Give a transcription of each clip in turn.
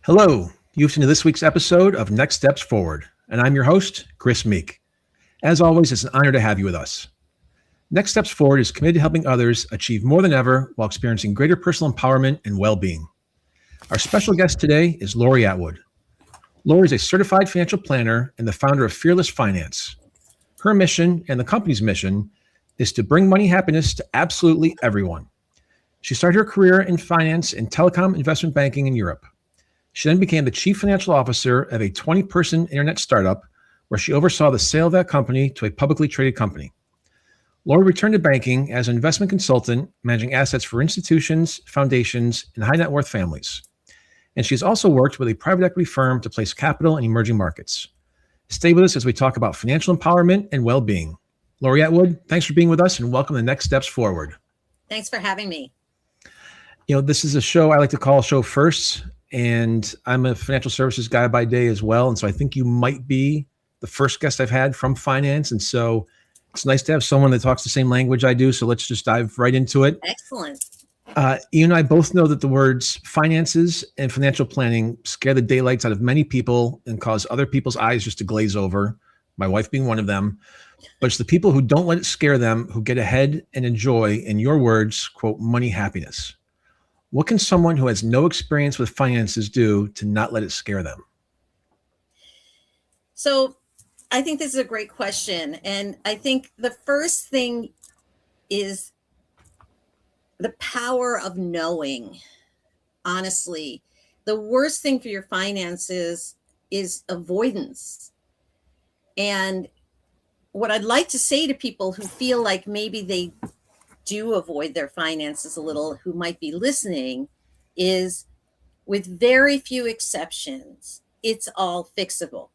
Hello, you've tuned to this week's episode of Next Steps Forward, and I'm your host, Chris Meek. As always, it's an honor to have you with us. Next Steps Forward is committed to helping others achieve more than ever while experiencing greater personal empowerment and well-being. Our special guest today is Lori Atwood. Lori is a certified financial planner and the founder of Fearless Finance. Her mission and the company's mission is to bring money happiness to absolutely everyone. She started her career in finance and telecom investment banking in Europe. She then became the chief financial officer of a 20-person internet startup where she oversaw the sale of that company to a publicly traded company. Lori returned to banking as an investment consultant, managing assets for institutions, foundations, and high net worth families. And she's also worked with a private equity firm to place capital in emerging markets. Stay with us as we talk about financial empowerment and well-being. Lori Atwood, thanks for being with us and welcome to Next Steps Forward. Thanks for having me. This is a show I like to call Show Firsts, and I'm a financial services guy by day as well. And so I think you might be the first guest I've had from finance. And so it's nice to have someone that talks the same language I do. So let's just dive right into it. Excellent. You and I both know that the words finances and financial planning scare the daylights out of many people and cause other people's eyes just to glaze over, my wife being one of them. But it's the people who don't let it scare them who get ahead and enjoy, in your words, quote, money happiness. What can someone who has no experience with finances do to not let it scare them? So I think this is a great question. And I think the first thing is the power of knowing. Honestly, the worst thing for your finances is avoidance. And what I'd like to say to people who feel like maybe they do avoid their finances a little, who might be listening, is with very few exceptions, it's all fixable.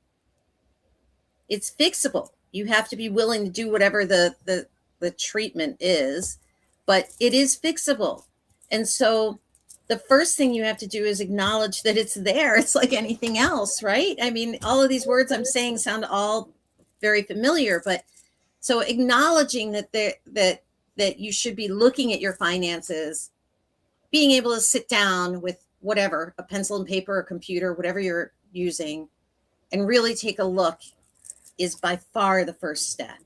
It's fixable. You have to be willing to do whatever the treatment is, but it is fixable. And so the first thing you have to do is acknowledge that it's there. It's like anything else, right? I mean, all of these words I'm saying sound all very familiar, but so acknowledging that you should be looking at your finances, being able to sit down with whatever, a pencil and paper, a computer, whatever you're using, and really take a look is by far the first step.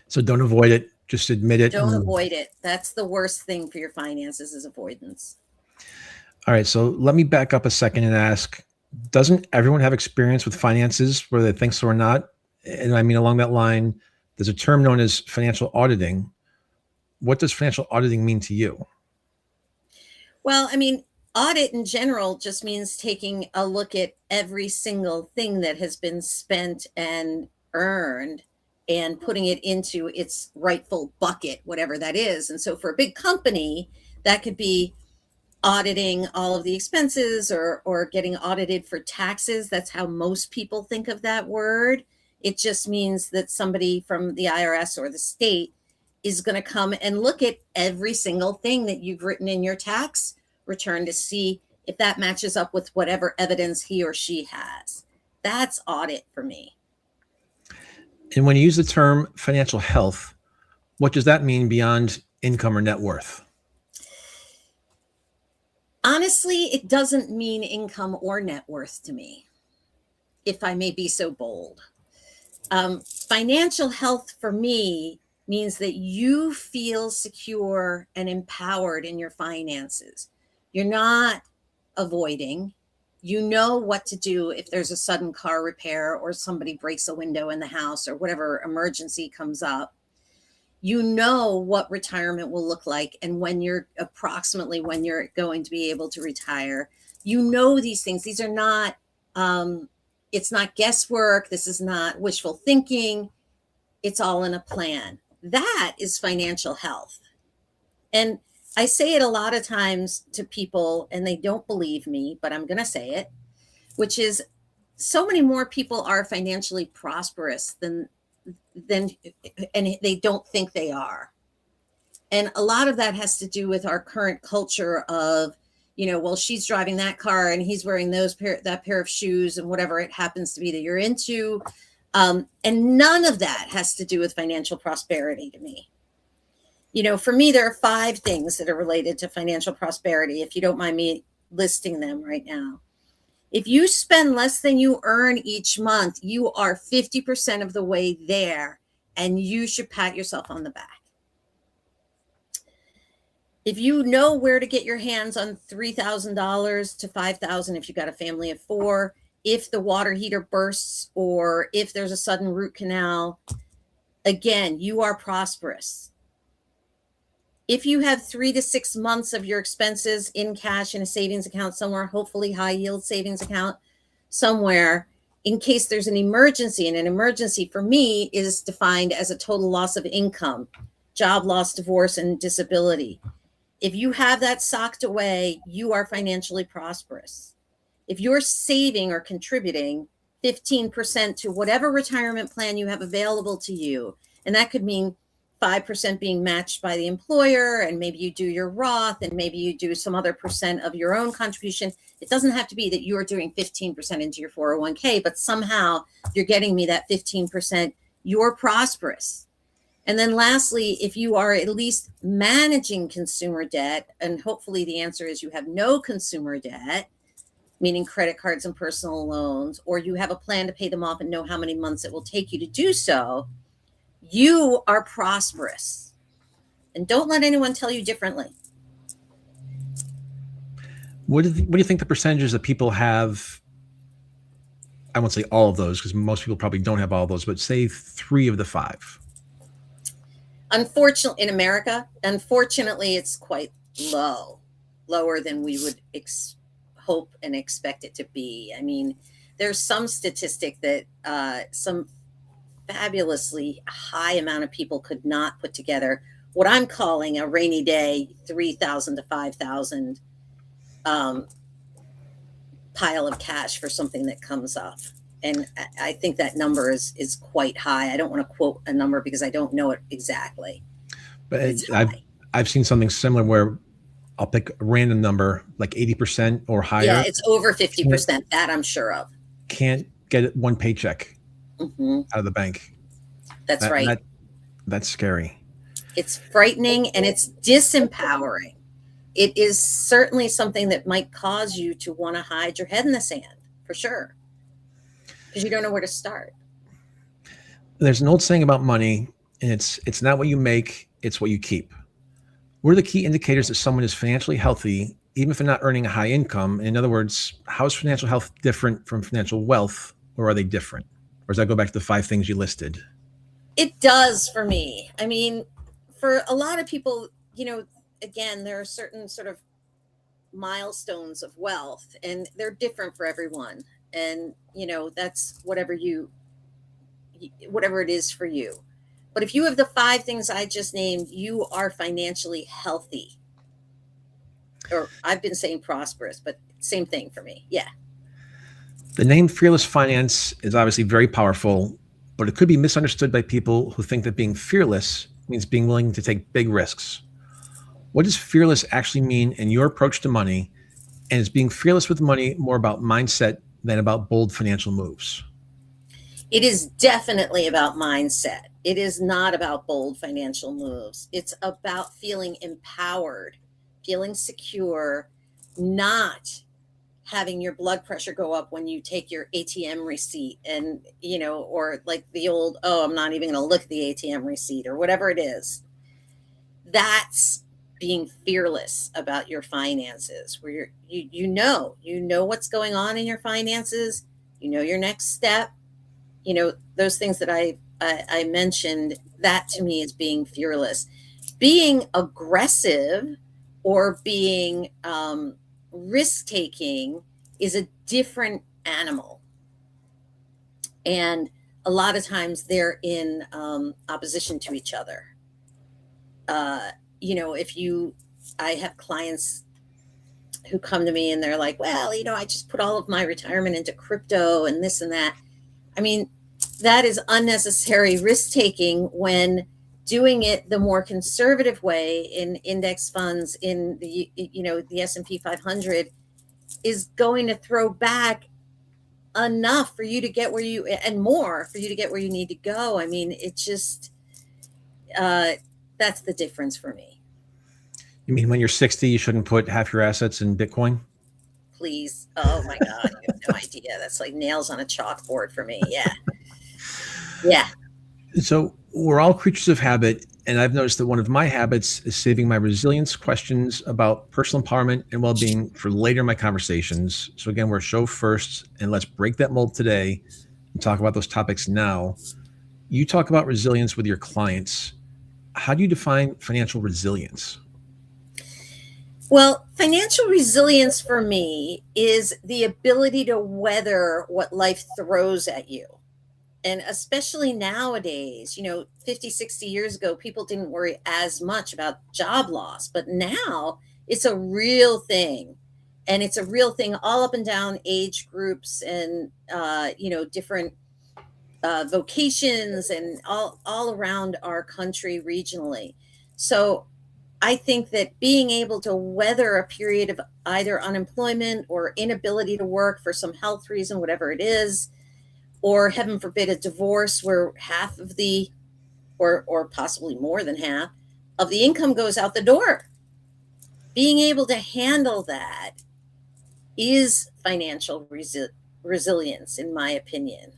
So don't avoid it, just admit it. Don't avoid it. That's the worst thing for your finances is avoidance. All right, so let me back up a second and ask, doesn't everyone have experience with finances, whether they think so or not? And I mean, along that line, there's a term known as financial auditing. What does financial auditing mean to you? Well, I mean, audit in general just means taking a look at every single thing that has been spent and earned and putting it into its rightful bucket, whatever that is. And so for a big company, that could be auditing all of the expenses or getting audited for taxes. That's how most people think of that word. It just means that somebody from the IRS or the state is going to come and look at every single thing that you've written in your tax return to see if that matches up with whatever evidence he or she has. That's audit for me. And when you use the term financial health, what does that mean beyond income or net worth? Honestly, it doesn't mean income or net worth to me, if I may be so bold. Financial health for me means that you feel secure and empowered in your finances. You're not avoiding. You know what to do if there's a sudden car repair or somebody breaks a window in the house or whatever emergency comes up. You know what retirement will look like and when you're going to be able to retire. You know these things. These are not, it's not guesswork. This is not wishful thinking. It's all in a plan. That is financial health. And I say it a lot of times to people and they don't believe me, but I'm going to say it, which is so many more people are financially prosperous than and they don't think they are. And a lot of that has to do with our current culture of, well, she's driving that car and he's wearing that pair of shoes and whatever it happens to be that you're into. And none of that has to do with financial prosperity to me. For me, there are 5 things that are related to financial prosperity. If you don't mind me listing them right now. If you spend less than you earn each month, you are 50% of the way there, and you should pat yourself on the back. If you know where to get your hands on $3,000 to $5,000, if you've got a family of 4, if the water heater bursts or if there's a sudden root canal, again, you are prosperous. If you have 3 to 6 months of your expenses in cash in a savings account somewhere, hopefully high yield savings account somewhere, in case there's an emergency, and an emergency for me is defined as a total loss of income, job loss, divorce, and disability. If you have that socked away, you are financially prosperous. If you're saving or contributing 15% to whatever retirement plan you have available to you, and that could mean 5% being matched by the employer, and maybe you do your Roth, and maybe you do some other percent of your own contribution. It doesn't have to be that you're doing 15% into your 401k, but somehow you're getting me that 15%, you're prosperous. And then lastly, if you are at least managing consumer debt, and hopefully the answer is you have no consumer debt, meaning credit cards and personal loans, or you have a plan to pay them off and know how many months it will take you to do so, you are prosperous. And don't let anyone tell you differently. What do you think the percentages that people have? I won't say all of those, because most people probably don't have all of those, but say 3 of the 5. Unfortunately, in America, it's quite lower than we would hope and expect it to be. I mean, there's some statistic that some fabulously high amount of people could not put together what I'm calling a rainy day 3,000 to 5,000 pile of cash for something that comes up. And I think that number is quite high. I don't want to quote a number because I don't know it exactly. But I've seen something similar where I'll pick a random number, like 80% or higher. Yeah, it's over 50%. That I'm sure of. Can't get one paycheck out of the bank. That's right. That's scary. It's frightening and it's disempowering. It is certainly something that might cause you to want to hide your head in the sand, for sure, because you don't know where to start. There's an old saying about money, and it's not what you make, it's what you keep. What are the key indicators that someone is financially healthy, even if they're not earning a high income? In other words, how is financial health different from financial wealth, or are they different? Or does that go back to the 5 things you listed? It does for me. I mean, for a lot of people, again, there are certain sort of milestones of wealth, and they're different for everyone. And, that's whatever it is for you. But if you have the 5 things I just named, you are financially healthy. Or I've been saying prosperous, but same thing for me. Yeah. The name Fearless Finance is obviously very powerful, but it could be misunderstood by people who think that being fearless means being willing to take big risks. What does fearless actually mean in your approach to money? And is being fearless with money more about mindset than about bold financial moves? It is definitely about mindset. It is not about bold financial moves. It's about feeling empowered, feeling secure, not having your blood pressure go up when you take your ATM receipt and, or like the old, I'm not even going to look at the ATM receipt or whatever it is. That's being fearless about your finances, where you know what's going on in your finances, your next step, those things that I mentioned. That to me is being fearless. Being aggressive or being risk-taking is a different animal. And a lot of times they're in opposition to each other. I have clients who come to me and they're like, well, I just put all of my retirement into crypto and this and that. I mean, that is unnecessary risk-taking when doing it the more conservative way in index funds, in the S&P 500 is going to throw back enough for you to get where you, and more for you to get where you need to go. I mean, it just, that's the difference for me. You mean when you're 60, you shouldn't put half your assets in Bitcoin? please. Oh my God, you have no idea. That's like nails on a chalkboard for me. Yeah. Yeah. So we're all creatures of habit. And I've noticed that one of my habits is saving my resilience questions about personal empowerment and well-being for later in my conversations. So again, we're a show first, and let's break that mold today and talk about those topics now. You talk about resilience with your clients. How do you define financial resilience? Well, financial resilience for me is the ability to weather what life throws at you. And especially nowadays, 50, 60 years ago, people didn't worry as much about job loss, but now it's a real thing. And it's a real thing all up and down age groups and, different vocations and all around our country regionally. So I think that being able to weather a period of either unemployment or inability to work for some health reason, whatever it is, or heaven forbid a divorce where half of the or possibly more than half of the income goes out the door. Being able to handle that is financial resilience, in my opinion.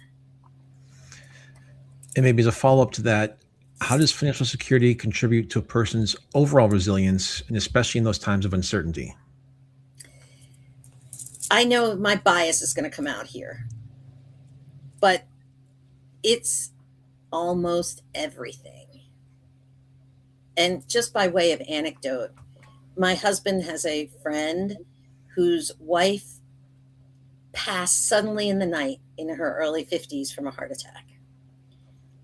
And maybe as a follow-up to that, how does financial security contribute to a person's overall resilience, and especially in those times of uncertainty? I know my bias is going to come out here, but it's almost everything. And just by way of anecdote, my husband has a friend whose wife passed suddenly in the night in her early 50s from a heart attack.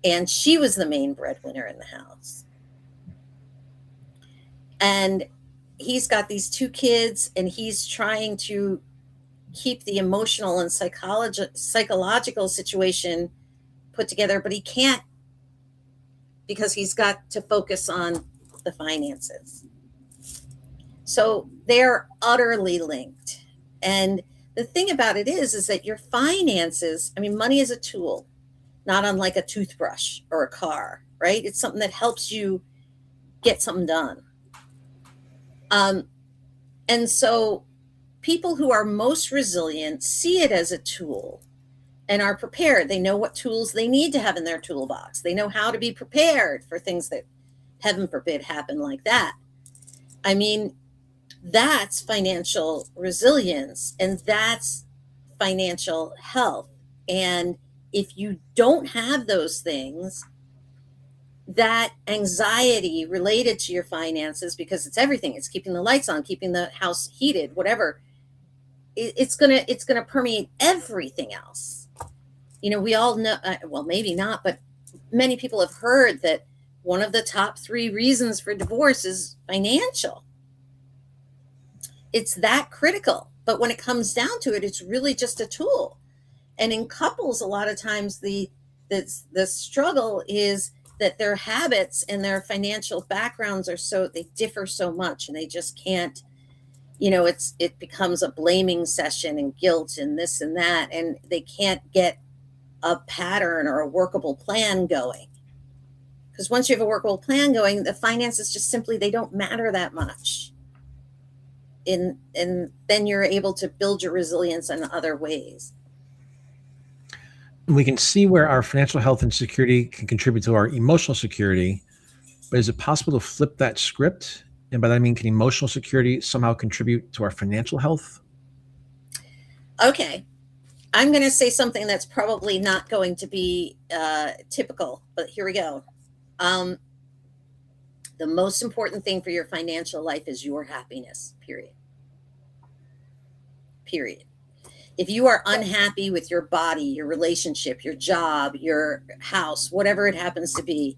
And she was the main breadwinner in the house. And he's got these two kids, and he's trying to keep the emotional and psychological situation put together, but he can't because he's got to focus on the finances. So they're utterly linked. And the thing about it is that your finances, money is a tool, not unlike a toothbrush or a car, right? It's something that helps you get something done. And so people who are most resilient see it as a tool and are prepared. They know what tools they need to have in their toolbox. They know how to be prepared for things that, heaven forbid, happen like that. That's financial resilience, and that's financial health. And if you don't have those things, that anxiety related to your finances, because it's everything, it's keeping the lights on, keeping the house heated, whatever, it's gonna permeate everything else. We all know, well, maybe not, but many people have heard that one of the top 3 reasons for divorce is financial. It's that critical. But when it comes down to it, it's really just a tool. And in couples, a lot of times the struggle is that their habits and their financial backgrounds they differ so much, and they just can't, it becomes a blaming session and guilt and this and that, and they can't get a pattern or a workable plan going. Because once you have a workable plan going, the finances just simply, they don't matter that much. And then you're able to build your resilience in other ways. We can see where our financial health and security can contribute to our emotional security, but is it possible to flip that script? And by that I mean, can emotional security somehow contribute to our financial health? Okay. I'm going to say something that's probably not going to be typical, but here we go. The most important thing for your financial life is your happiness, period. Period. If you are unhappy with your body, your relationship, your job, your house, whatever it happens to be,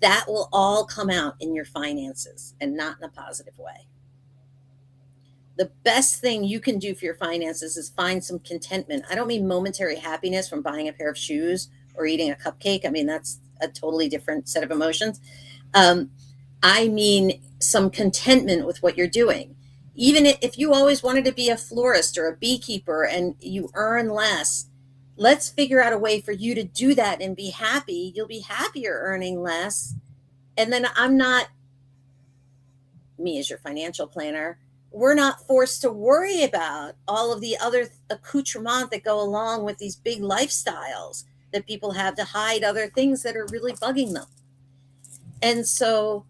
that will all come out in your finances, and not in a positive way. The best thing you can do for your finances is find some contentment. I don't mean momentary happiness from buying a pair of shoes or eating a cupcake. That's a totally different set of emotions. I mean some contentment with what you're doing. Even if you always wanted to be a florist or a beekeeper and you earn less, let's figure out a way for you to do that and be happy. You'll be happier earning less. And then I'm not, me as your financial planner, we're not forced to worry about all of the other accoutrement that go along with these big lifestyles that people have to hide other things that are really bugging them. And so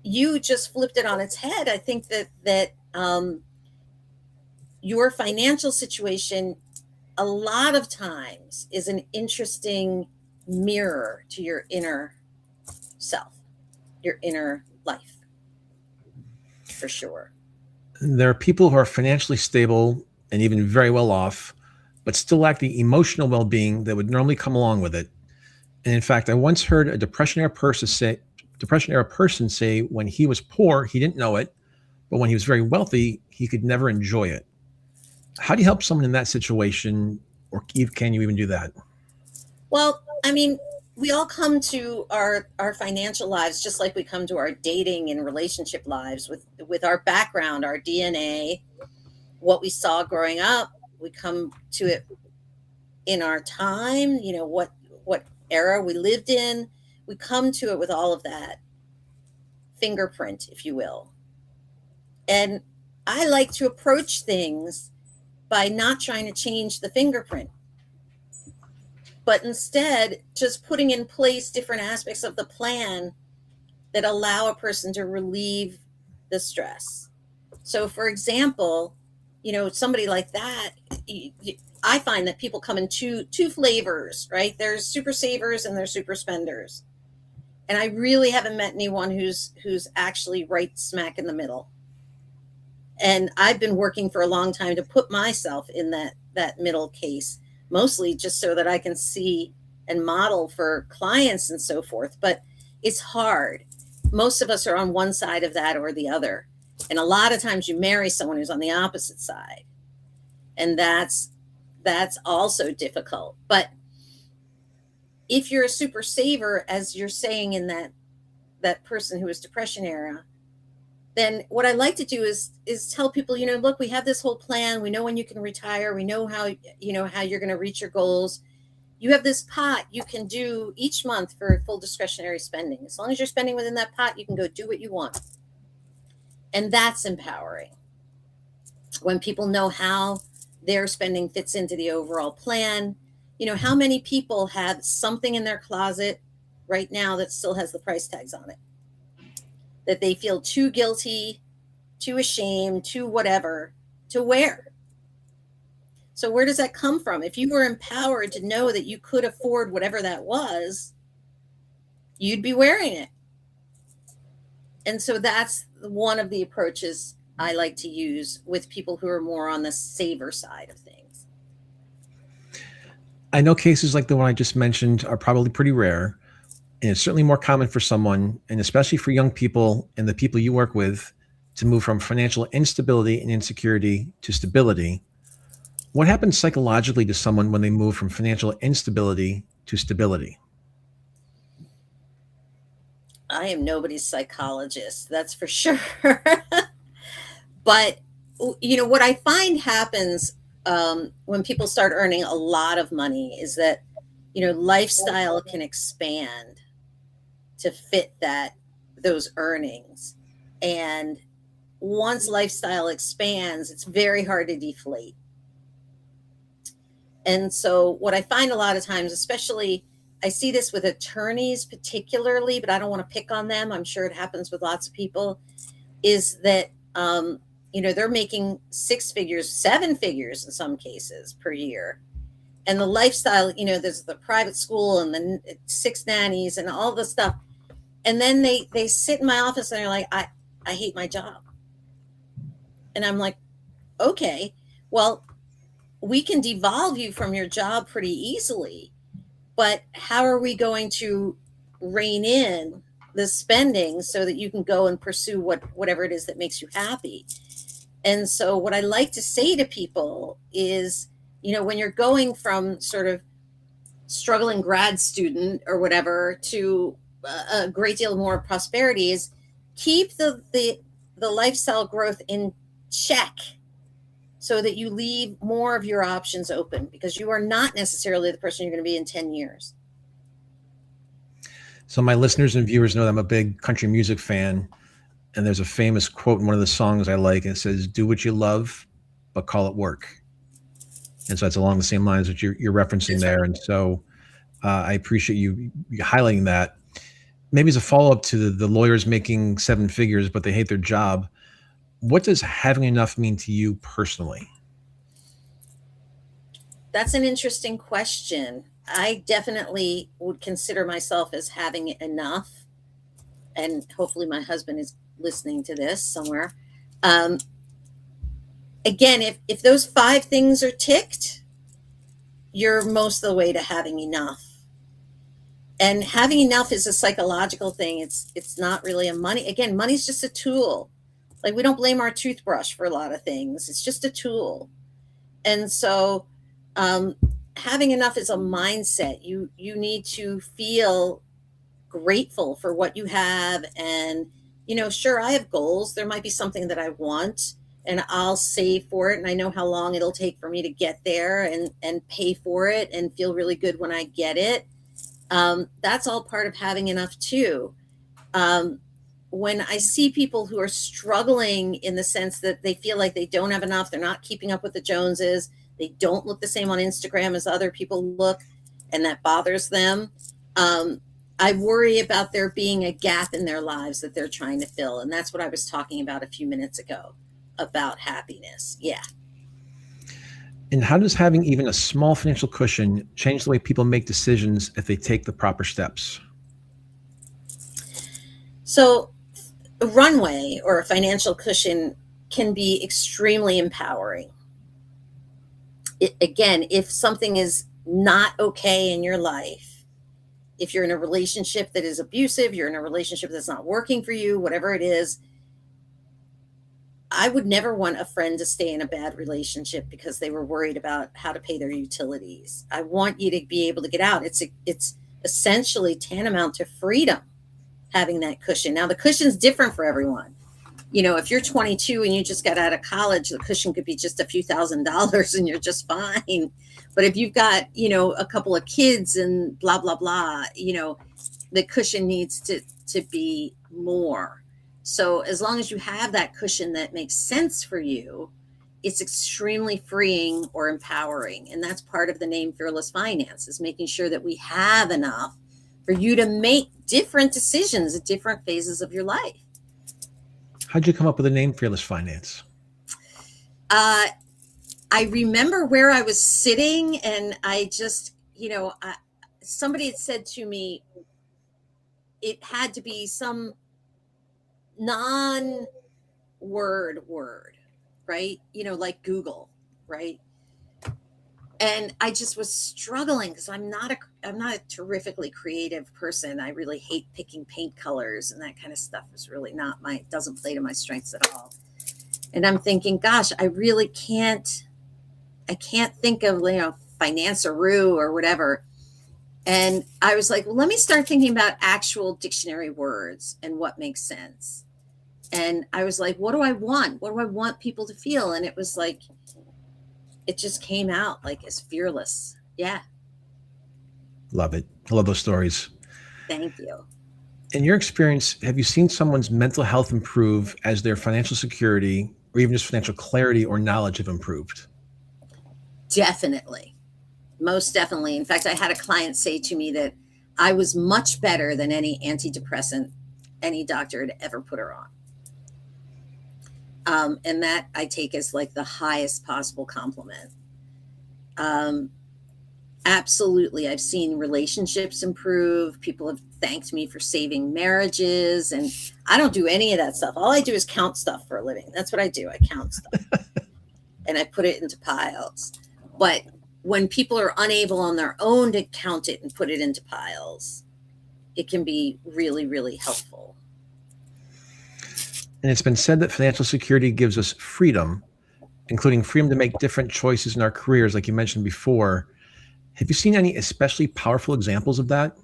you just flipped it on its head. I think that your financial situation a lot of times is an interesting mirror to your inner self, your inner life, for sure. There are people who are financially stable and even very well off, but still lack the emotional well-being that would normally come along with it. And in fact, I once heard a depression-era person say when he was poor, he didn't know it, but when he was very wealthy, he could never enjoy it. How do you help someone in that situation, or can you even do that? Well, I mean, we all come to our financial lives just like we come to our dating and relationship lives with our background, our DNA, what we saw growing up. We come to it in our time, what era we lived in. We come to it with all of that fingerprint, if you will. And I like to approach things by not trying to change the fingerprint, but instead just putting in place different aspects of the plan that allow a person to relieve the stress. So, for example, somebody like that, I find that people come in two flavors, right? There's super savers and there's super spenders. And I really haven't met anyone who's actually right smack in the middle. And I've been working for a long time to put myself in that middle case, mostly just so that I can see and model for clients and so forth. But it's hard. Most of us are on one side of that or the other. And a lot of times you marry someone who's on the opposite side. And that's also difficult. But if you're a super saver, as you're saying in that person who was depression era, then what I like to do is tell people, look, we have this whole plan. We know when you can retire. We know how you're going to reach your goals. You have this pot you can do each month for full discretionary spending. As long as you're spending within that pot, you can go do what you want. And that's empowering. When people know how their spending fits into the overall plan. How many people have something in their closet right now that still has the price tags on it, that they feel too guilty, too ashamed, too whatever to wear? So where does that come from? If you were empowered to know that you could afford whatever that was, you'd be wearing it. And so that's one of the approaches I like to use with people who are more on the saver side of things. I know cases like the one I just mentioned are probably pretty rare, and it's certainly more common for someone, and especially for young people and the people you work with, to move from financial instability and insecurity to stability. What happens psychologically to someone when they move from financial instability to stability? I am nobody's psychologist, that's for sure. But, what I find happens when people start earning a lot of money is that, lifestyle can expand to fit those earnings. And once lifestyle expands, it's very hard to deflate. And so what I find a lot of times, especially I see this with attorneys particularly, but I don't want to pick on them. I'm sure it happens with lots of people, is that, they're making 6 figures, 7 figures in some cases per year. And the lifestyle, there's the private school and the 6 nannies and all the stuff. And then they sit in my office and they're like, I hate my job. And I'm like, okay, well, we can devolve you from your job pretty easily, but how are we going to rein in the spending so that you can go and pursue whatever it is that makes you happy? And so what I like to say to people is, when you're going from sort of struggling grad student or whatever to a great deal more prosperity, is keep the lifestyle growth in check so that you leave more of your options open, because you are not necessarily the person you're going to be in 10 years. So my listeners and viewers know that I'm a big country music fan. And there's a famous quote in one of the songs I like. And it says, "Do what you love, but call it work." And so it's along the same lines that you're referencing That's there. right. And so I appreciate you highlighting that. Maybe as a follow-up to the lawyers making seven figures, but they hate their job. What does having enough mean to you personally? That's an interesting question. I definitely would consider myself as having enough, and hopefully my husband is listening to this somewhere. Um, Again, if those five things are ticked, you're most of the way to having enough. And having enough is a psychological thing. It's not really a money. Again, money's just a tool. Like, we don't blame our toothbrush for a lot of things. It's just a tool. And so um, having enough is a mindset. You need to feel grateful for what you have. And sure, I have goals. There might be something that I want, and I'll save for it, and I know how long it'll take for me to get there, and pay for it and feel really good when I get it. That's all part of having enough too. um, when I see people who are struggling in the sense that they feel like they don't have enough, they're not keeping up with the Joneses, they don't look the same on Instagram as other people look, and that bothers them. Um, I worry about there being a gap in their lives that they're trying to fill. And that's what I was talking about a few minutes ago about happiness. Yeah. And how does having even a small financial cushion change the way people make decisions if they take the proper steps? So, a runway or a financial cushion can be extremely empowering. Again, if something is not okay in your life, if you're in a relationship that is abusive, you're in a relationship that's not working for you, whatever it is, I would never want a friend to stay in a bad relationship because they were worried about how to pay their utilities. I want you to be able to get out. It's essentially tantamount to freedom, having that cushion. Now, the cushion's different for everyone. If you're 22 and you just got out of college, the cushion could be just a few $1,000s and you're just fine. But if you've got, a couple of kids and blah, blah, blah, the cushion needs to be more. So as long as you have that cushion that makes sense for you, it's extremely freeing or empowering. And that's part of the name Fearless Finance, is making sure that we have enough for you to make different decisions at different phases of your life. How'd you come up with the name Fearless Finance? I remember where I was sitting, and I just, somebody had said to me, it had to be some non word, right? Like Google, right? And I just was struggling because I'm not a terrifically creative person. I really hate picking paint colors, and that kind of stuff is really not doesn't play to my strengths at all. And I'm thinking, gosh, I can't think of, finance-a-roo or whatever. And I was like, well, let me start thinking about actual dictionary words and what makes sense. And I was like, what do I want? What do I want people to feel? And it was like, it just came out like as fearless. Yeah. Love it. I love those stories. Thank you. In your experience, have you seen someone's mental health improve as their financial security or even just financial clarity or knowledge have improved? Definitely. Most definitely. In fact, I had a client say to me that I was much better than any antidepressant any doctor had ever put her on. And that I take as like the highest possible compliment. Absolutely. I've seen relationships improve. People have thanked me for saving marriages, and I don't do any of that stuff. All I do is count stuff for a living. That's what I do. I count stuff and I put it into piles. But when people are unable on their own to count it and put it into piles, it can be really, really helpful. And it's been said that financial security gives us freedom, including freedom to make different choices in our careers, like you mentioned before. Have you seen any especially powerful examples of that?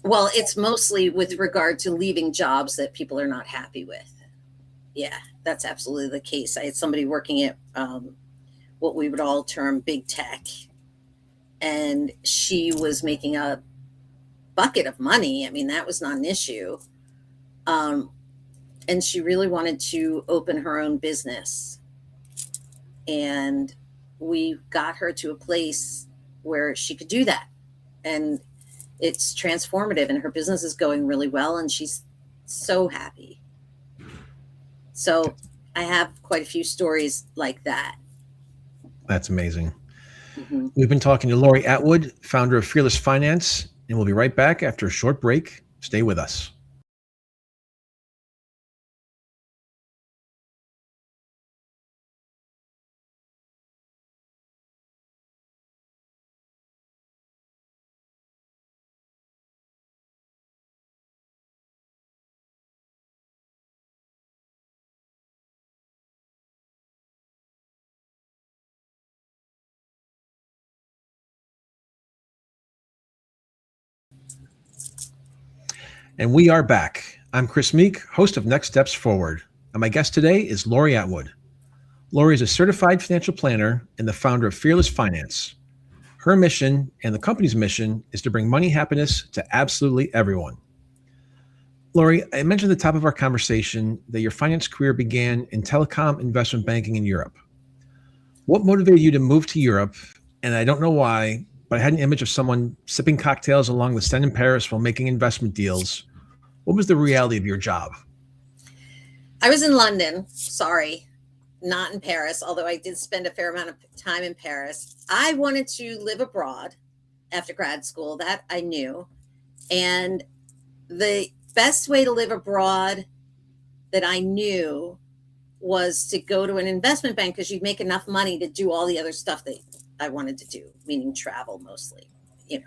Well, it's mostly with regard to leaving jobs that people are not happy with. Yeah, that's absolutely the case. I had somebody working at what we would all term big tech, and she was making a bucket of money. I mean, that was not an issue. And she really wanted to open her own business. And we got her to a place where she could do that. And it's transformative, and her business is going really well, and she's so happy. So I have quite a few stories like that. That's amazing. Mm-hmm. We've been talking to Lori Atwood, founder of Fearless Finance, and we'll be right back after a short break. Stay with us. And we are back. I'm Chris Meek, host of Next Steps Forward, and my guest today is Lori Atwood. Lori is a certified financial planner and the founder of Fearless Finance. Her mission and the company's mission is to bring money happiness to absolutely everyone. Lori, I mentioned at the top of our conversation that your finance career began in telecom investment banking in Europe. What motivated you to move to Europe? And I don't know why, but I had an image of someone sipping cocktails along the Seine in Paris while making investment deals. What was the reality of your job? I was in London. Sorry, not in Paris, although I did spend a fair amount of time in Paris. I wanted to live abroad after grad school. That I knew. And the best way to live abroad that I knew was to go to an investment bank, because you'd make enough money to do all the other stuff that I wanted to do, meaning travel mostly, you know.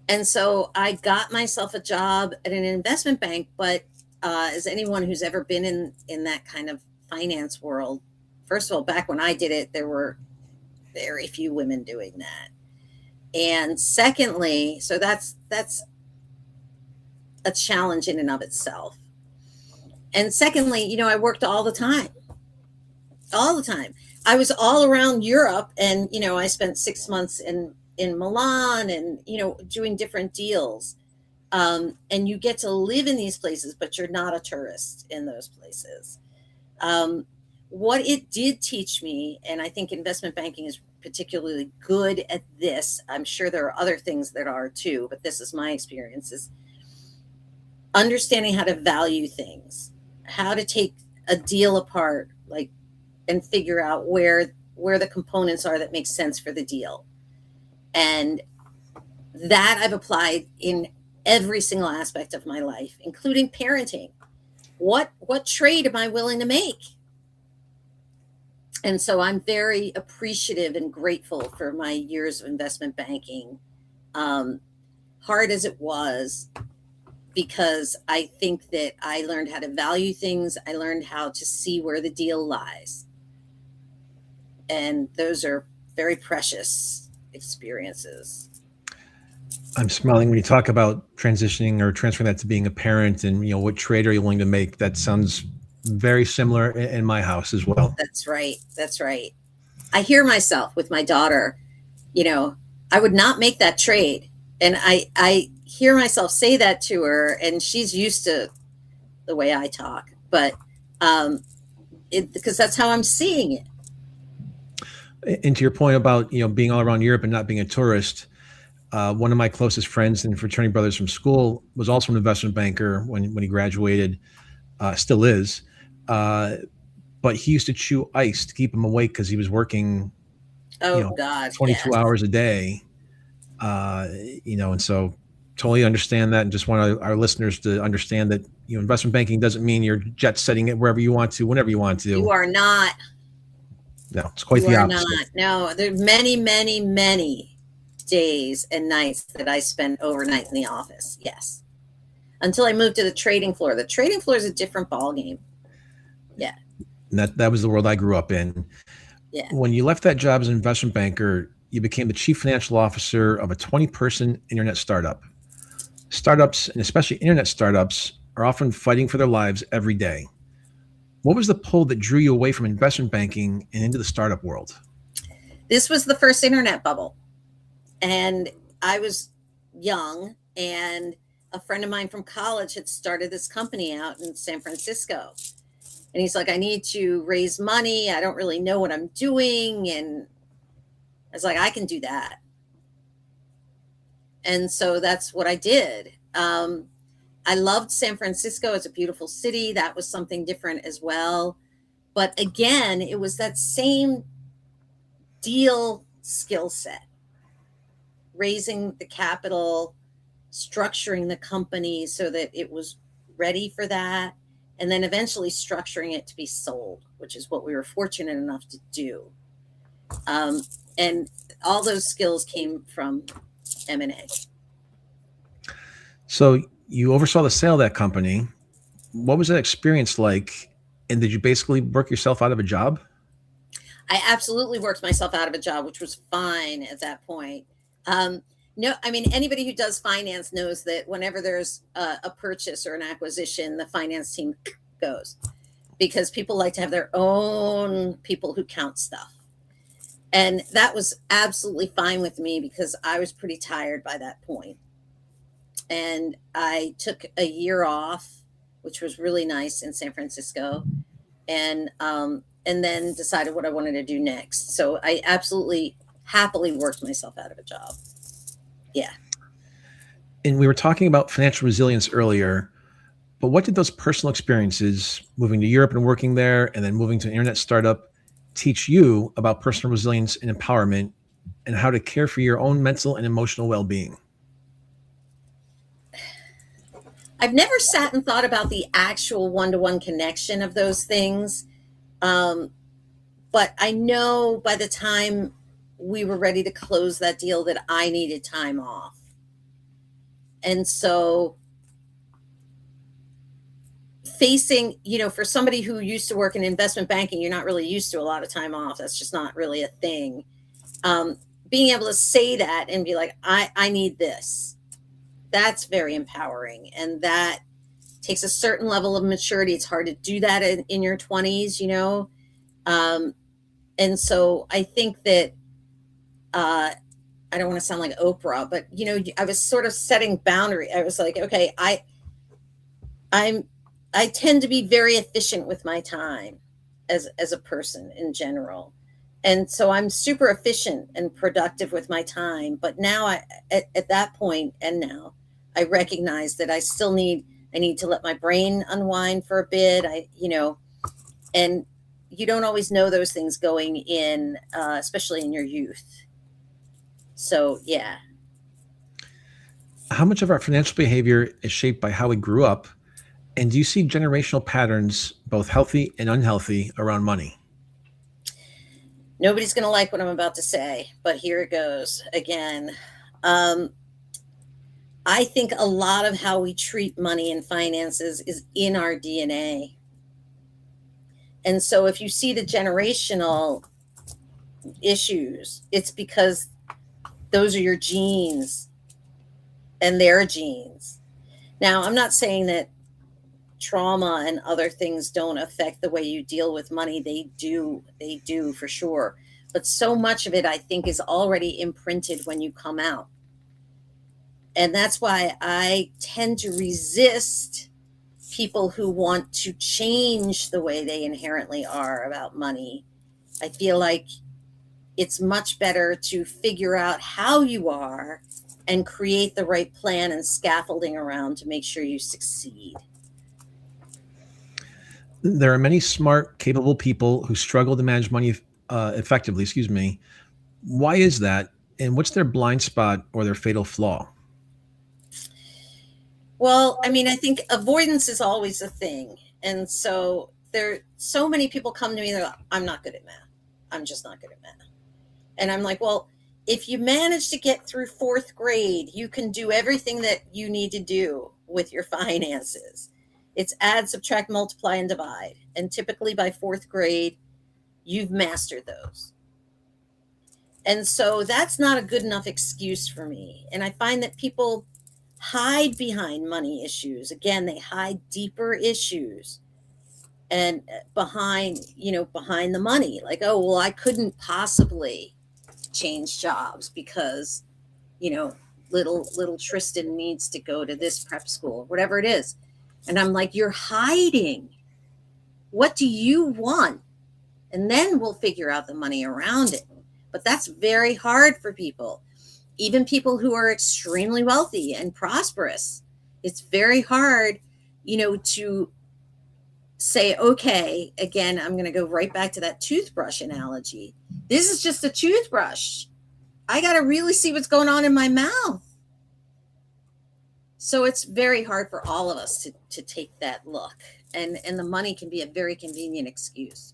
And so I got myself a job at an investment bank, but as anyone who's ever been in that kind of finance world, first of all, back when I did it, there were very few women doing that. And secondly, so that's a challenge in and of itself. And secondly, you know, I worked all the time. I was all around Europe, and, you know, I spent 6 months in Milan and, you know, doing different deals. And you get to live in these places, but you're not a tourist in those places. What it did teach me, and I think investment banking is particularly good at this, I'm sure there are other things that are too, but this is my experience, is understanding how to value things, how to take a deal apart, like, and figure out where the components are that make sense for the deal. And that I've applied in every single aspect of my life, including parenting. What trade am I willing to make? And so I'm very appreciative and grateful for my years of investment banking, hard as it was, because I think that I learned how to value things. I learned how to see where the deal lies. And those are very precious experiences. I'm smiling when you talk about transitioning or transferring that to being a parent, and, you know, what trade are you willing to make? That sounds very similar in my house as well. That's right. I hear myself with my daughter, you know, I would not make that trade. And I hear myself say that to her, and she's used to the way I talk, but because that's how I'm seeing it. And to your point about, you know, being all around Europe and not being a tourist, one of my closest friends and fraternity brothers from school was also an investment banker when he graduated, still is. But he used to chew ice to keep him awake because he was working, 22 hours a day. And so totally understand that, and just want our listeners to understand that, you know, investment banking doesn't mean you're jet setting it wherever you want to, whenever you want to. You are not. No, it's quite the opposite. No, there are many, many, many days and nights that I spent overnight in the office. Yes. Until I moved to the trading floor. The trading floor is a different ballgame. Yeah. And that was the world I grew up in. Yeah. When you left that job as an investment banker, you became the chief financial officer of a 20-person internet startup. Startups, and especially internet startups, are often fighting for their lives every day. What was the pull that drew you away from investment banking and into the startup world? This was the first internet bubble. And I was young, and a friend of mine from college had started this company out in San Francisco. And he's like, I need to raise money. I don't really know what I'm doing. And I was like, I can do that. And so that's what I did. I loved San Francisco. It's a beautiful city. That was something different as well. But again, it was that same deal skill set, raising the capital, structuring the company so that it was ready for that, and then eventually structuring it to be sold, which is what we were fortunate enough to do. And all those skills came from M&A. So you oversaw the sale of that company. What was that experience like? And did you basically work yourself out of a job? I absolutely worked myself out of a job, which was fine at that point. No, I mean, anybody who does finance knows that whenever there's a purchase or an acquisition, the finance team goes, because people like to have their own people who count stuff. And that was absolutely fine with me because I was pretty tired by that point. And I took a year off, which was really nice in San Francisco, and then decided what I wanted to do next. So I absolutely happily worked myself out of a job. Yeah. And we were talking about financial resilience earlier, but what did those personal experiences, moving to Europe and working there, and then moving to an internet startup, teach you about personal resilience and empowerment and how to care for your own mental and emotional well-being? I've never sat and thought about the actual one-to-one connection of those things. But I know by the time we were ready to close that deal that I needed time off. And so facing, for somebody who used to work in investment banking, you're not really used to a lot of time off. That's just not really a thing. Being able to say that and be like, I need this. That's very empowering. And that takes a certain level of maturity. It's hard to do that in your 20s, and so I think that I don't want to sound like Oprah, but I was sort of setting boundary. I was like, okay, I tend to be very efficient with my time as a person in general. And so I'm super efficient and productive with my time. But now at that point, and now I recognize that I need to let my brain unwind for a bit. And you don't always know those things going in, especially in your youth. So, yeah. How much of our financial behavior is shaped by how we grew up? And do you see generational patterns, both healthy and unhealthy, around money? Nobody's going to like what I'm about to say, but here it goes again. I think a lot of how we treat money and finances is in our DNA. And so if you see the generational issues, it's because those are your genes and their genes. Now, I'm not saying that trauma and other things don't affect the way you deal with money. They do for sure. But so much of it, I think, is already imprinted when you come out. And that's why I tend to resist people who want to change the way they inherently are about money. I feel like it's much better to figure out how you are and create the right plan and scaffolding around to make sure you succeed. There are many smart, capable people who struggle to manage money effectively. Why is that? And what's their blind spot or their fatal flaw? Well, I mean, I think avoidance is always a thing. And so so many people come to me, they're like, I'm not good at math. I'm just not good at math. And I'm like, well, if you manage to get through fourth grade, you can do everything that you need to do with your finances. It's add, subtract, multiply, and divide. And typically by fourth grade, you've mastered those. And so that's not a good enough excuse for me. And I find that people hide behind money issues. Again, they hide deeper issues and behind the money. Like, oh, well, I couldn't possibly change jobs because, little Tristan needs to go to this prep school, whatever it is. And I'm like, you're hiding. What do you want? And then we'll figure out the money around it. But that's very hard for people, even people who are extremely wealthy and prosperous. It's very hard, to say, okay, again, I'm going to go right back to that toothbrush analogy. This is just a toothbrush. I got to really see what's going on in my mouth. So it's very hard for all of us to take that look. And the money can be a very convenient excuse.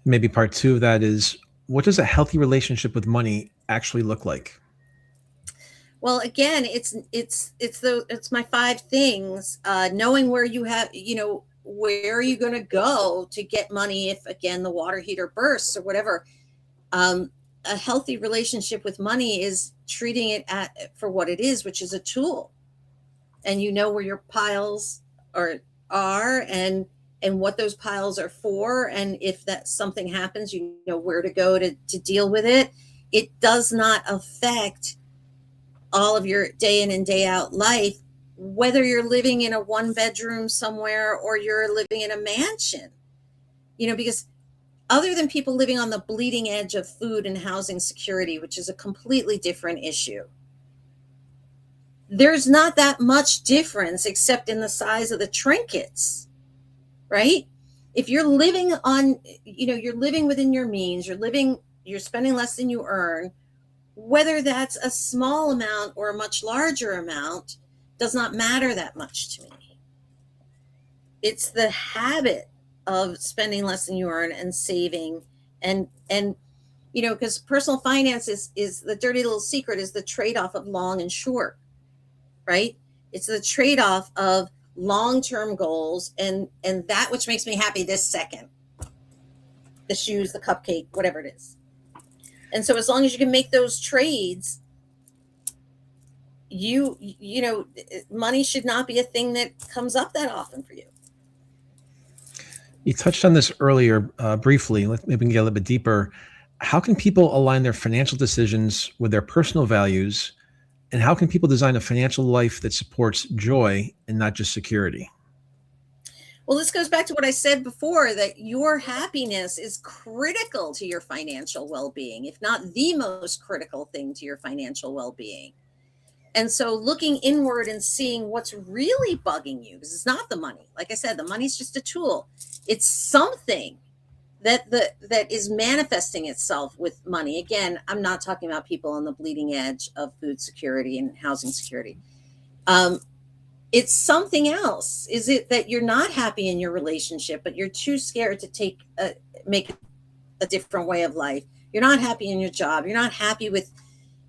Maybe part two of that is, what does a healthy relationship with money actually look like? Well, again, it's my 5 things. Knowing where you have, where are you going to go to get money if, again, the water heater bursts or whatever. A healthy relationship with money is treating it for what it is, which is a tool. And you know where your piles are and what those piles are for. And if that something happens, you know where to go to deal with it. It does not affect all of your day in and day out life, whether you're living in a 1-bedroom somewhere or you're living in a mansion, because other than people living on the bleeding edge of food and housing security, which is a completely different issue, there's not that much difference except in the size of the trinkets, right? If you're living on, you're living within your means, you're spending less than you earn, whether that's a small amount or a much larger amount does not matter that much to me. It's the habit of spending less than you earn and saving and because personal finance is the dirty little secret, is the trade-off of long and short, right? It's the trade-off of long-term goals and that which makes me happy this second, the shoes, the cupcake, whatever it is. And so as long as you can make those trades, money should not be a thing that comes up that often for you. You touched on this earlier briefly. Maybe we can get a little bit deeper. How can people align their financial decisions with their personal values? And how can people design a financial life that supports joy and not just security? Well, this goes back to what I said before, that your happiness is critical to your financial well-being, if not the most critical thing to your financial well-being. And so looking inward and seeing what's really bugging you, because it's not the money. Like I said, the money's just a tool. It's something that is manifesting itself with money. Again, I'm not talking about people on the bleeding edge of food security and housing security. It's something else. Is it that you're not happy in your relationship, but you're too scared to make a different way of life? You're not happy in your job. You're not happy with,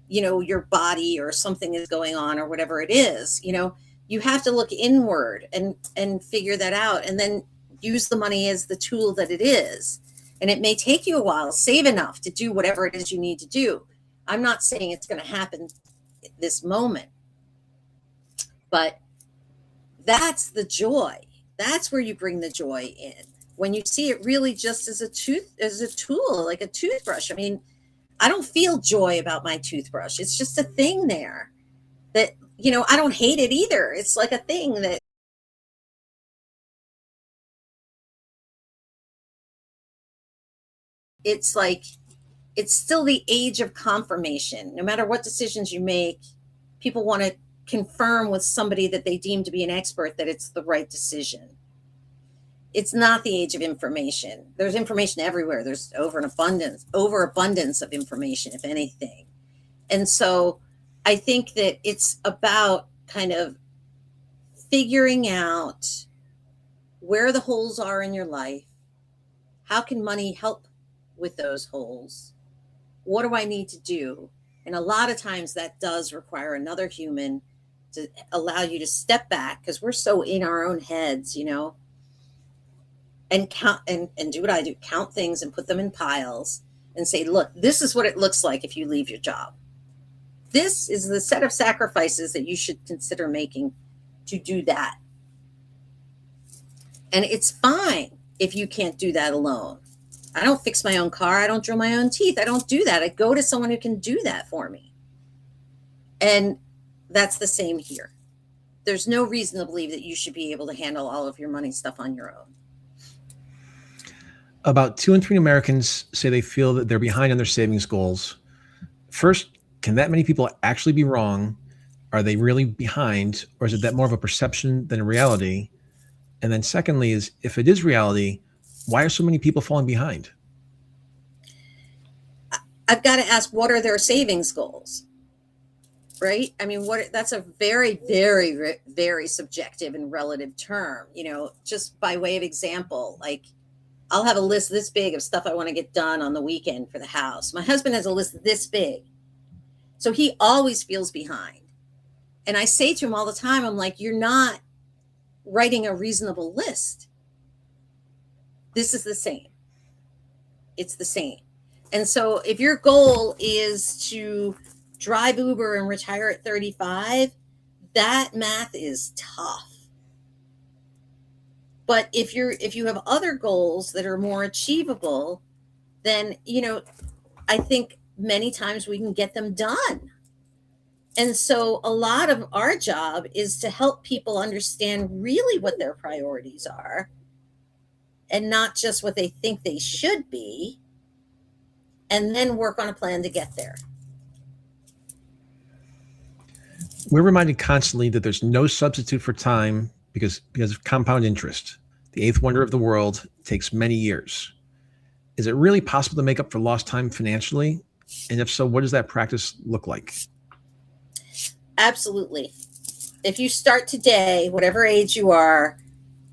your body, or something is going on, or whatever it is. You have to look inward and figure that out, and then use the money as the tool that it is. And it may take you a while. Save enough to do whatever it is you need to do. I'm not saying it's going to happen this moment, but that's the joy. That's where you bring the joy in. When you see it really just as a tool, like a toothbrush. I mean, I don't feel joy about my toothbrush. It's just a thing there that, I don't hate it either. It's like a thing that it's like, it's still the age of confirmation. No matter what decisions you make, people want to confirm with somebody that they deem to be an expert that it's the right decision. It's not the age of information. There's information everywhere. There's overabundance of information, if anything. And so I think that it's about kind of figuring out where the holes are in your life. How can money help with those holes? What do I need to do? And a lot of times that does require another human to allow you to step back, because we're so in our own heads, and count and do what I do, count things and put them in piles and say, look, this is what it looks like if you leave your job. This is the set of sacrifices that you should consider making to do that. And it's fine if you can't do that alone. I don't fix my own car. I don't drill my own teeth. I don't do that. I go to someone who can do that for me. And that's the same here. There's no reason to believe that you should be able to handle all of your money stuff on your own. About 2 in 3 Americans say they feel that they're behind on their savings goals. First, can that many people actually be wrong? Are they really behind, or is it that more of a perception than a reality? And then secondly is, if it is reality, why are so many people falling behind? I've got to ask, what are their savings goals? Right? I mean, that's a very, very, very subjective and relative term. Just by way of example, like I'll have a list this big of stuff I want to get done on the weekend for the house. My husband has a list this big. So he always feels behind. And I say to him all the time, I'm like, you're not writing a reasonable list. This is the same. It's the same. And so if your goal is to drive Uber and retire at 35, that math is tough. But if you have other goals that are more achievable, then, I think many times we can get them done. And so a lot of our job is to help people understand really what their priorities are and not just what they think they should be, and then work on a plan to get there. We're reminded constantly that there's no substitute for time because of compound interest. The eighth wonder of the world takes many years. Is it really possible to make up for lost time financially? And if so, what does that practice look like? Absolutely. If you start today, whatever age you are,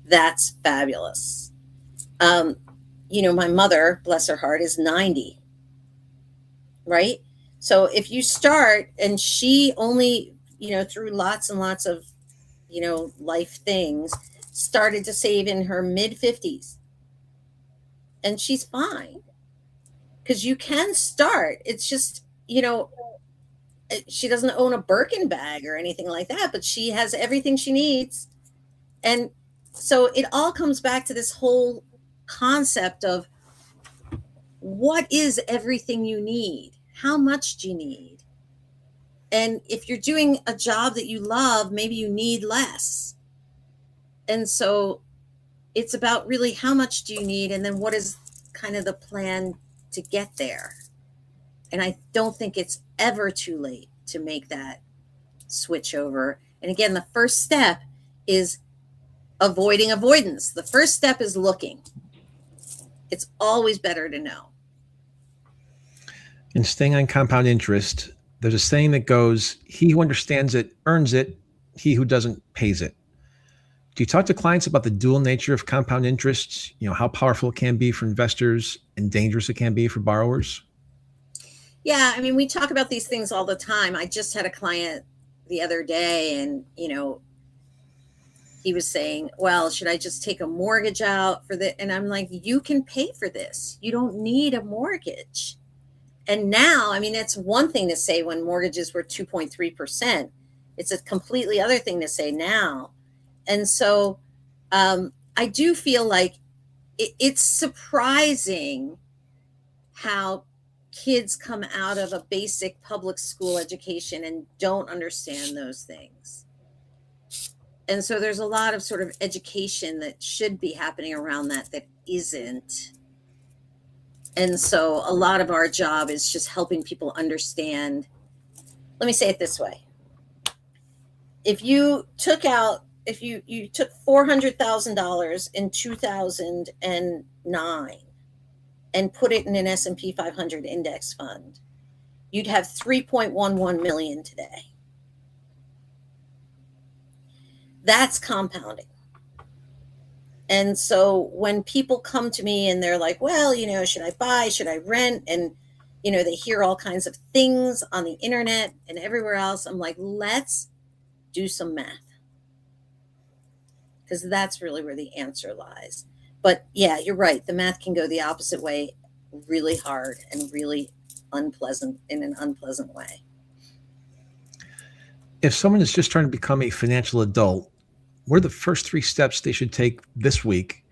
that's fabulous. My mother, bless her heart, is 90, right? So if you start, and she only, through lots and lots of, life things, started to save in her mid-50s. And she's fine. Because you can start. It's just, she doesn't own a Birkin bag or anything like that, but she has everything she needs. And so it all comes back to this whole concept of what is everything you need? How much do you need? And if you're doing a job that you love, maybe you need less. And so it's about really how much do you need? And then what is kind of the plan to get there? And I don't think it's ever too late to make that switch over. And again, the first step is avoiding avoidance. The first step is looking. It's always better to know. And staying on compound interest, there's a saying that goes, he who understands it earns it, he who doesn't pays it. Do you talk to clients about the dual nature of compound interest, how powerful it can be for investors and dangerous it can be for borrowers? Yeah, I mean, we talk about these things all the time. I just had a client the other day, and, he was saying, well, should I just take a mortgage out for that? And I'm like, you can pay for this. You don't need a mortgage. And now, I mean, it's one thing to say when mortgages were 2.3%. It's a completely other thing to say now. And so I do feel like it's surprising how kids come out of a basic public school education and don't understand those things. And so there's a lot of sort of education that should be happening around that isn't. And so a lot of our job is just helping people understand. Let me say it this way. If you took $400,000 in 2009 and put it in an S&P 500 index fund, you'd have 3.11 million today. That's compounding. And so when people come to me and they're like, well, should I buy, should I rent? And, they hear all kinds of things on the internet and everywhere else. I'm like, let's do some math. Because that's really where the answer lies. But yeah, you're right. The math can go the opposite way really hard and really unpleasant in an unpleasant way. If someone is just trying to become a financial adult, what are the first 3 steps they should take this week?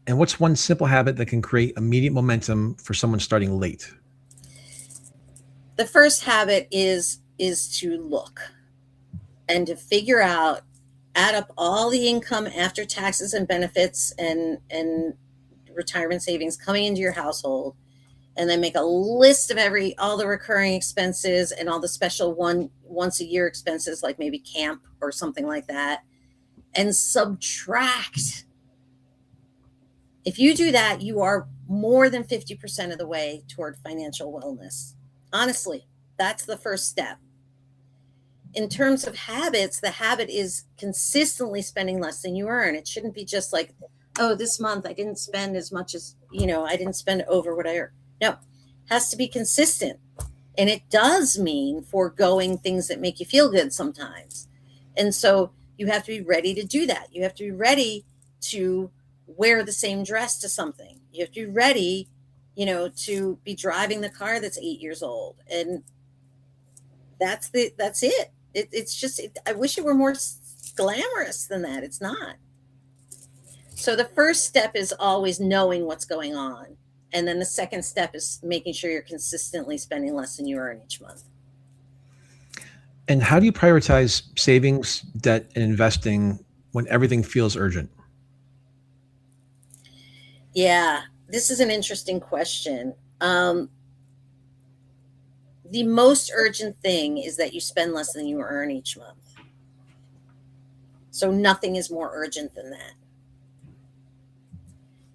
And what's one simple habit that can create immediate momentum for someone starting late? The first habit is is to look and to figure out, add up all the income after taxes and benefits and retirement savings coming into your household, and then make a list of all the recurring expenses and all the special once a year expenses, like maybe camp or something like that, and subtract. If you do that, you are more than 50% of the way toward financial wellness. Honestly, that's the first step. In terms of habits, the habit is consistently spending less than you earn. It shouldn't be just like, oh, this month I didn't spend as much as, I didn't spend over what I earned. No, it has to be consistent. And it does mean foregoing things that make you feel good sometimes. And so you have to be ready to do that. You have to be ready to wear the same dress to something. You have to be ready, to be driving the car that's 8 years old. And that's it. It's just, I wish it were more glamorous than that. It's not. So the first step is always knowing what's going on. And then the second step is making sure you're consistently spending less than you earn each month. And how do you prioritize savings, debt, and investing when everything feels urgent? Yeah, this is an interesting question. The most urgent thing is that you spend less than you earn each month. So nothing is more urgent than that.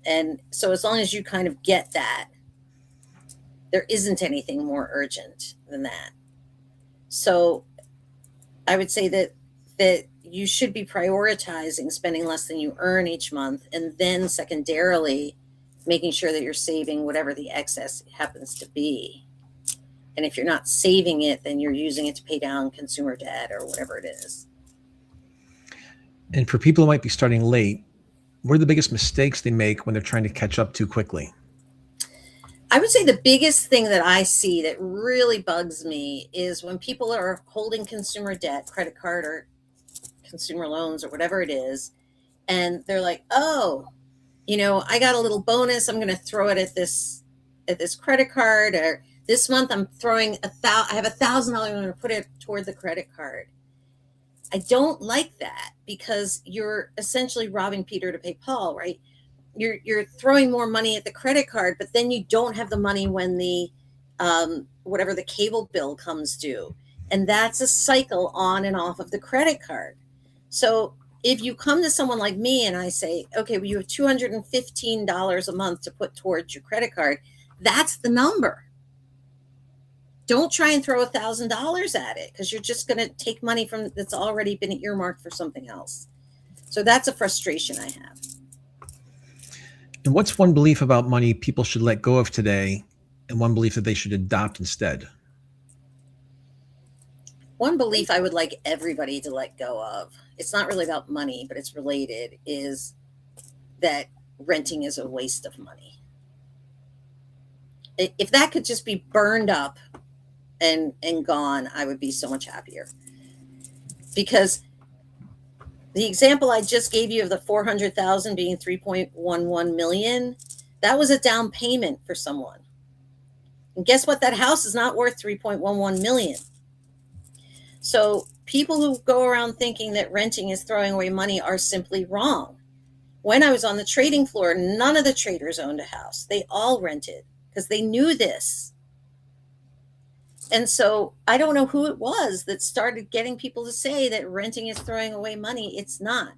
And so as long as you kind of get that, there isn't anything more urgent than that. So I would say that you should be prioritizing spending less than you earn each month, and then secondarily making sure that you're saving whatever the excess happens to be. And if you're not saving it, then you're using it to pay down consumer debt or whatever it is. And for people who might be starting late, what are the biggest mistakes they make when they're trying to catch up too quickly? I would say the biggest thing that I see that really bugs me is when people are holding consumer debt, credit card or consumer loans or whatever it is, and they're like, oh, I got a little bonus. I'm going to throw it at this credit card, or this month I'm throwing I have $1,000. I'm going to put it toward the credit card. I don't like that, because you're essentially robbing Peter to pay Paul, right? You're throwing more money at the credit card, but then you don't have the money when the whatever the cable bill comes due. And that's a cycle on and off of the credit card. So if you come to someone like me and I say, okay, well, you have $215 a month to put towards your credit card, that's the number. Don't try and throw $1,000 at it, because you're just going to take money from that's already been earmarked for something else. So that's a frustration I have. And what's one belief about money people should let go of today, and one belief that they should adopt instead? One belief I would like everybody to let go of, it's not really about money, but it's related, is that renting is a waste of money. If that could just be burned up and gone, I would be so much happier. Because the example I just gave you of the 400,000 being 3.11 million, that was a down payment for someone. And guess what? That house is not worth 3.11 million. So people who go around thinking that renting is throwing away money are simply wrong. When I was on the trading floor, none of the traders owned a house. They all rented because they knew this. And so I don't know who it was that started getting people to say that renting is throwing away money. It's not.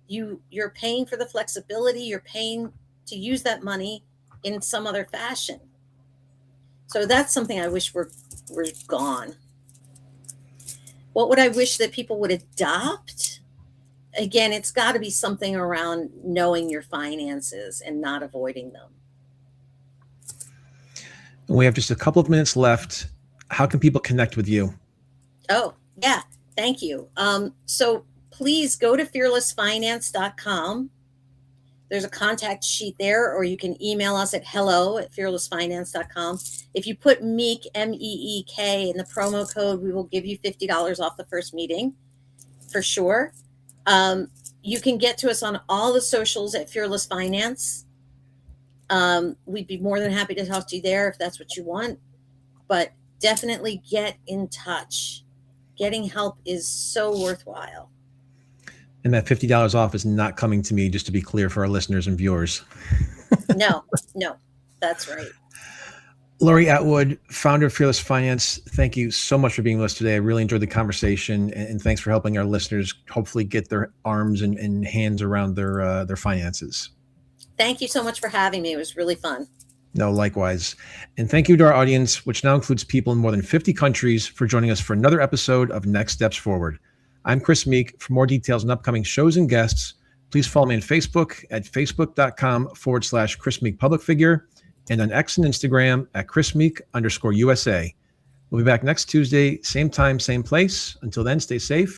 You're paying for the flexibility. You're paying to use that money in some other fashion. So that's something I wish were gone. What would I wish that people would adopt? Again, it's got to be something around knowing your finances and not avoiding them. We have just a couple of minutes left. How can people connect with you? Oh, yeah. Thank you. So please go to fearlessfinance.com. There's a contact sheet there, or you can email us at hello@fearlessfinance.com. If you put Meek, MEEK, in the promo code, we will give you $50 off the first meeting for sure. You can get to us on all the socials at Fearless Finance. We'd be more than happy to talk to you there if that's what you want. But definitely get in touch. Getting help is so worthwhile. And that $50 off is not coming to me, just to be clear for our listeners and viewers. No, that's right. Lori Atwood, founder of Fearless Finance, thank you so much for being with us today. I really enjoyed the conversation, and thanks for helping our listeners hopefully get their arms and hands around their finances. Thank you so much for having me. It was really fun. No, likewise. And thank you to our audience, which now includes people in more than 50 countries, for joining us for another episode of Next Steps Forward. I'm Chris Meek. For more details on upcoming shows and guests, please follow me on Facebook at facebook.com/Chris Meek Public Figure, and on X and Instagram at @ChrisMeek_USA. We'll be back next Tuesday, same time, same place. Until then, stay safe